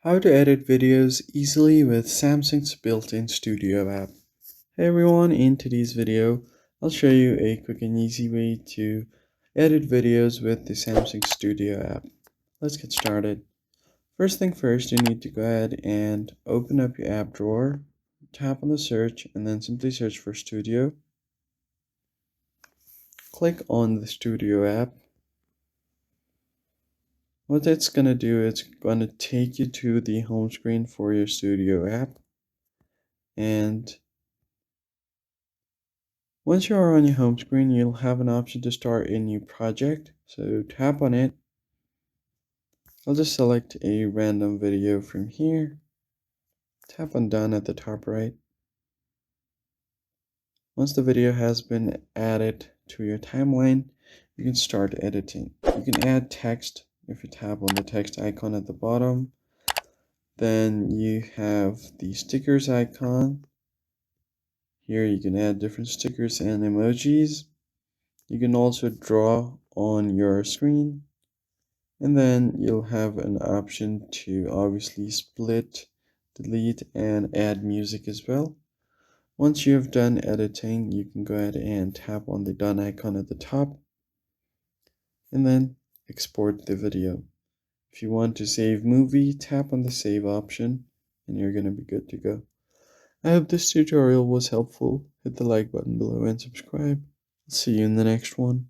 How to edit videos easily with Samsung's built-in Studio app. Hey everyone, in today's video, I'll show you a quick and easy way to edit videos with the Samsung Studio app. Let's get started. First thing first, you need to go ahead and open up your app drawer, tap on the search, and then simply search for Studio. Click on the Studio app. What it's going to do, it's going to take you to the home screen for your Studio app. And once you are on your home screen, you'll have an option to start a new project. So tap on it. I'll just select a random video from here. Tap on done at the top right. Once the video has been added to your timeline, you can start editing. You can add text if you tap on the text icon at the bottom. Then you have the stickers icon. Here you can add different stickers and emojis. You can also draw on your screen. And then you'll have an option to obviously split, delete, and add music as well. Once you have done editing, you can go ahead and tap on the done icon at the top and then export the video. If you want to save movie, tap on the save option and you're going to be good to go. I hope this tutorial was helpful. Hit the like button below and subscribe. I'll see you in the next one.